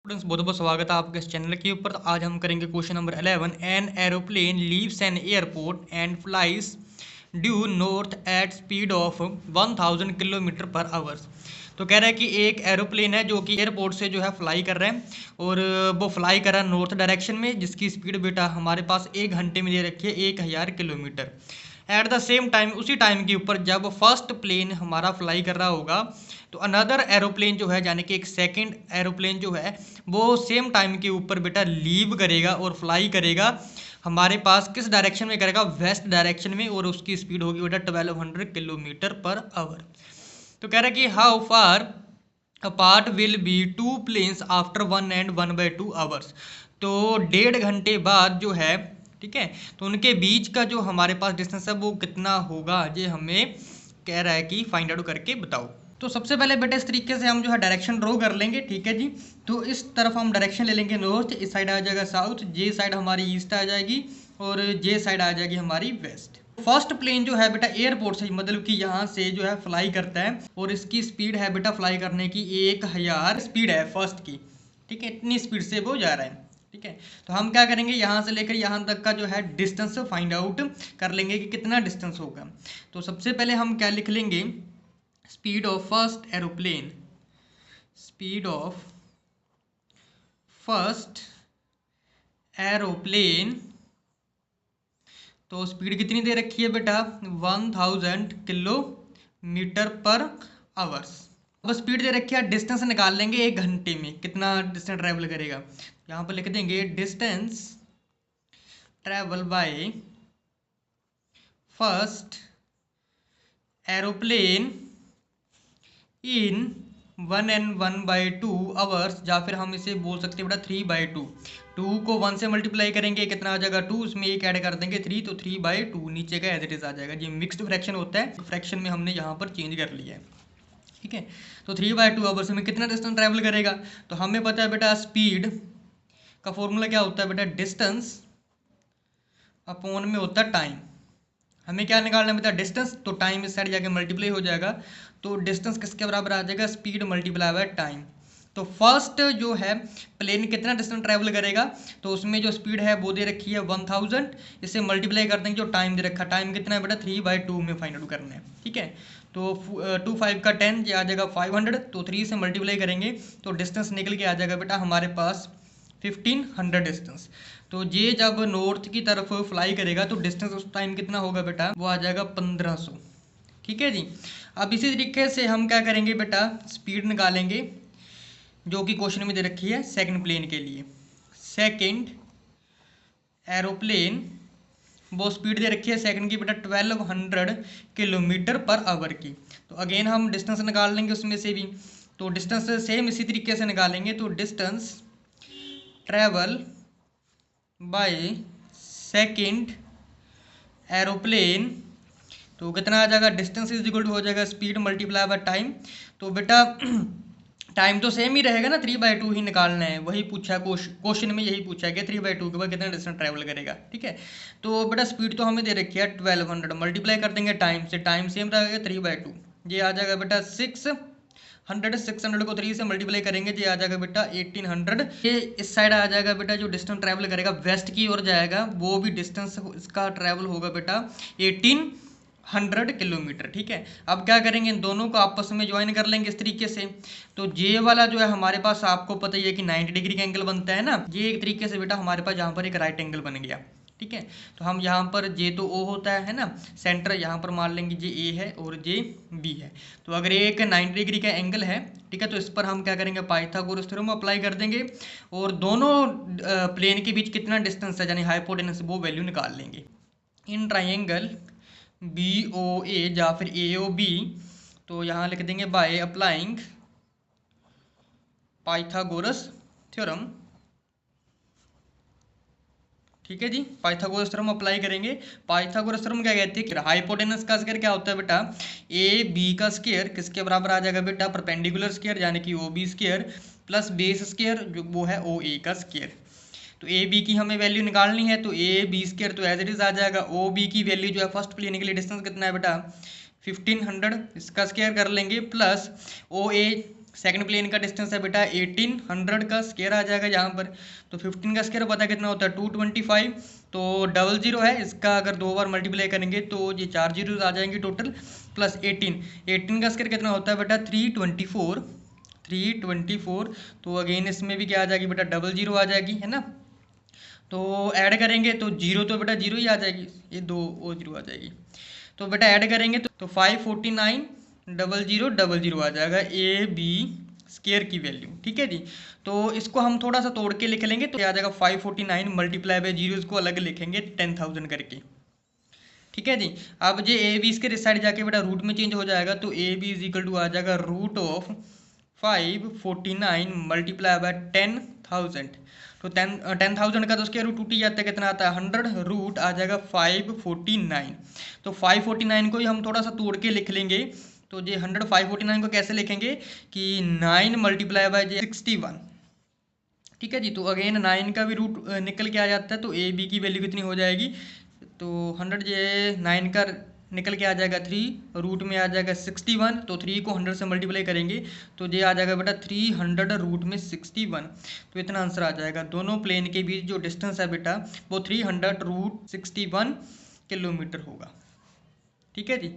Students बहुत बहुत स्वागत है आपके इस चैनल के ऊपर। तो आज हम करेंगे question number 11। An aeroplane leaves an airport and flies due north at speed of 1000 kilometre per hours. तो कह रहा है कि एक एरोप्लेन है जो कि एयरपोर्ट से जो है फ्लाई कर रहा है और वो फ्लाई कर रहा है नॉर्थ डायरेक्शन में, जिसकी स्पीड बेटा हमारे पास 1 घंटे में दे रखी है 1000 kilometre. At the same time, उसी टाइम के ऊपर जब फर्स्ट प्लेन हमारा फ्लाई कर रहा होगा तो अनदर एरोप्लेन जो है, यानी कि एक सेकंड एरोप्लेन जो है वो सेम टाइम के ऊपर बेटा लीव करेगा और फ्लाई करेगा हमारे पास किस डायरेक्शन में करेगा, वेस्ट डायरेक्शन में, और उसकी स्पीड होगी बेटा 1200 किलोमीटर पर आवर। तो कह रहा है कि how far apart will be two planes after 1 and 1/2 hours. तो 1.5 घंटे बाद जो है, ठीक है, तो उनके बीच का जो हमारे पास डिस्टेंस है वो कितना होगा, ये हमें कह रहा है कि फाइंड आउट करके बताओ। तो सबसे पहले बेटा इस तरीके से हम जो है डायरेक्शन ड्रॉ कर लेंगे, ठीक है जी। तो इस तरफ हम डायरेक्शन ले लेंगे नॉर्थ, इस साइड आ जाएगा साउथ, जे साइड हमारी ईस्ट आ जाएगी और जे साइड आ जाएगी हमारी वेस्ट। फर्स्ट प्लेन जो है बेटा एयरपोर्ट से, मतलब कि यहाँ से जो है फ्लाई करता है और इसकी स्पीड है बेटा फ्लाई करने की 1000 स्पीड है फर्स्ट की, ठीक है, इतनी स्पीड से वो जा रहा है, ठीक है। तो हम क्या करेंगे, यहाँ से लेकर यहाँ तक का जो है डिस्टेंस फाइंड आउट कर लेंगे कि कितना डिस्टेंस होगा। तो सबसे पहले हम क्या लिख लेंगे, speed of first aeroplane, speed of first aeroplane. तो स्पीड कितनी दे रखी है बेटा, 1000 किलोमीटर पर आवर्स। अब स्पीड दे रखी है, डिस्टेंस निकाल लेंगे 1 घंटे में कितना डिस्टेंस ट्रैवल करेगा। यहाँ पर लिख देंगे distance travel by first aeroplane in 1 and 1/2 hours, या फिर हम इसे बोल सकते हैं बेटा 3/2। 2 को 1 से मल्टीप्लाई करेंगे कितना आ जाएगा 2, उसमें एक ऐड कर देंगे 3, तो 3/2 नीचे का एज इट इज आ जाएगा। ये मिक्स्ड फ्रैक्शन होता है, फ्रैक्शन में हमने यहाँ पर चेंज कर लिया है, ठीक है। तो 3/2 आवर्स में कितना डिस्टेंस ट्रैवल करेगा। तो हमें पता है बेटा स्पीड का फॉर्मूला क्या होता है बेटा, डिस्टेंस अपॉन में होता है टाइम। हमें क्या निकालना है बेटा, डिस्टेंस, तो टाइम इस साइड जाके मल्टीप्लाई हो जाएगा, तो डिस्टेंस किसके बराबर आ जाएगा, स्पीड मल्टीप्लाई बाय टाइम। तो फर्स्ट जो है प्लेन कितना डिस्टेंस ट्रैवल करेगा, तो उसमें जो स्पीड है वो दे रखी है 1000, इससे मल्टीप्लाई कर देंगे जो टाइम दे रखा है, टाइम कितना है बेटा 3/2 में फाइंड आउट करना है, ठीक है। तो 2 5 का 10, ये आ जाएगा 500, तो 3 से मल्टीप्लाई करेंगे तो डिस्टेंस निकल के आ जाएगा बेटा हमारे पास 1500 डिस्टेंस। तो ये जब नॉर्थ की तरफ फ्लाई करेगा तो डिस्टेंस उस टाइम कितना होगा बेटा, वो आ जाएगा 1500, ठीक है जी। अब इसी तरीके से हम क्या करेंगे बेटा, स्पीड निकालेंगे जो कि क्वेश्चन में दे रखी है सेकंड प्लेन के लिए। सेकंड एरोप्लेन, वो स्पीड दे रखी है सेकंड की बेटा 1200 किलोमीटर पर आवर की। तो अगेन हम डिस्टेंस निकाल लेंगे उसमें से भी, तो डिस्टेंस सेम इसी तरीके से निकालेंगे। तो distance travel by second aeroplane, तो कितना आ जाएगा, डिस्टेंस इज इक्वल टू हो जाएगा स्पीड मल्टीप्लाई बाय टाइम। तो बेटा टाइम तो सेम ही रहेगा ना, 3/2 ही निकालना है, वही पूछा है क्वेश्चन में, यही पूछा है कि 3/2 के बाद कितना डिस्टेंस ट्रैवल करेगा, ठीक है। तो बेटा स्पीड तो हमें दे रखी है 1200, मल्टीप्लाई कर देंगे टाइम से, टाइम सेम रहेगा 3/2, ये आ जाएगा बेटा 600 को 3 से मल्टीप्लाई करेंगे, ये आ जाएगा बेटा 1800। ये इस साइड आ जाएगा बेटा, जो डिस्टेंस ट्रैवल करेगा वेस्ट की ओर जाएगा, वो भी डिस्टेंस इसका ट्रैवल होगा बेटा 1800 किलोमीटर, ठीक है। अब क्या करेंगे, इन दोनों को आपस में ज्वाइन कर लेंगे इस तरीके से। तो जे वाला जो है हमारे पास, आपको पता ही है कि 90 डिग्री का एंगल बनता है ना, ये एक तरीके से बेटा हमारे पास यहाँ पर एक राइट एंगल बन गया, ठीक है। तो हम यहाँ पर जे तो ओ होता है ना, सेंटर यहाँ पर मान लेंगे जे ए है और जे बी है। तो अगर एक 90 डिग्री का एंगल है, ठीक है, तो इस पर हम क्या करेंगे, पाइथागोरस थ्योरम अप्लाई कर देंगे और दोनों प्लेन के बीच कितना डिस्टेंस है यानी हाइपोटेनस, वो वैल्यू निकाल लेंगे। इन ट्राइंगल बी ओ ए या फिर ए ओ बी, तो यहाँ लिख देंगे बाय अप्लाइंग पाइथागोरस थ्योरम, ठीक है जी। पाइथागोरस थ्योरम अप्लाई करेंगे। पाइथागोरस थ्योरम क्या कहती है, हाइपोटेनस का स्क्वायर क्या होता है बेटा, ए बी का स्क्वायर किसके बराबर आ जाएगा बेटा, परपेंडिकुलर स्क्वायर यानी कि O B square plus base square जो वो है ओ ए का स्क्वायर। तो ए बी की हमें वैल्यू निकालनी है, तो ए बी स्क्वायर तो एज इट इज आ जाएगा, ओ बी की वैल्यू जो है फर्स्ट प्लेन के लिए डिस्टेंस कितना है बेटा 1500, इसका स्क्वायर कर लेंगे, प्लस ओ ए सेकंड प्लेन का डिस्टेंस है बेटा 1800 का स्क्वायर आ जाएगा यहाँ पर। तो 15 का स्क्वायर पता कितना होता है 225। तो 00 है, इसका अगर 2 बार मल्टीप्लाई करेंगे तो ये 4 जीरो आ जाएंगी टोटल, प्लस 18 का स्क्वायर कितना होता है बेटा 324। तो अगेन इसमें भी क्या आ जाएगी बेटा 00 आ जाएगी, है ना। तो ऐड करेंगे तो जीरो तो बेटा जीरो ही आ जाएगी, ये 2 और जीरो आ जाएगी। तो बेटा ऐड करेंगे तो 549,00,00 आ जाएगा ए बी स्केयर की वैल्यू, ठीक है जी। तो इसको हम थोड़ा सा तोड़ के लिख लेंगे तो आ जाएगा 549 मल्टीप्लाई बाय जीरो, इसको अलग लिखेंगे 10,000 करके, ठीक है जी। अब जो ए बी इसके साइड जाके बेटा रूट में चेंज हो जाएगा, तो A B is equal to आ जाएगा रूट ऑफ 549 मल्टीप्लाई बाय 10,000। तो 10,000 का तो स्क्वायर रूट टूट ही जाता है, कितना आता है 100, रूट आ जाएगा 549। तो 549 को ही हम थोड़ा सा तोड़ के लिख लेंगे। तो ये 100 549 को कैसे लिखेंगे कि 9 मल्टीप्लाई बाय 61, ठीक है जी। तो अगेन 9 का भी रूट निकल के आ जाता है, तो ए बी की वैल्यू कितनी हो जाएगी, तो 100 जे 9 का निकल के आ जाएगा 3, रूट में आ जाएगा 61। तो 3 को 100 से मल्टीप्लाई करेंगे तो ये आ जाएगा बेटा 300 रूट में 61। तो इतना आंसर आ जाएगा। दोनों प्लेन के बीच जो डिस्टेंस है बेटा वो 300 रूट 61 किलोमीटर होगा, ठीक है जी।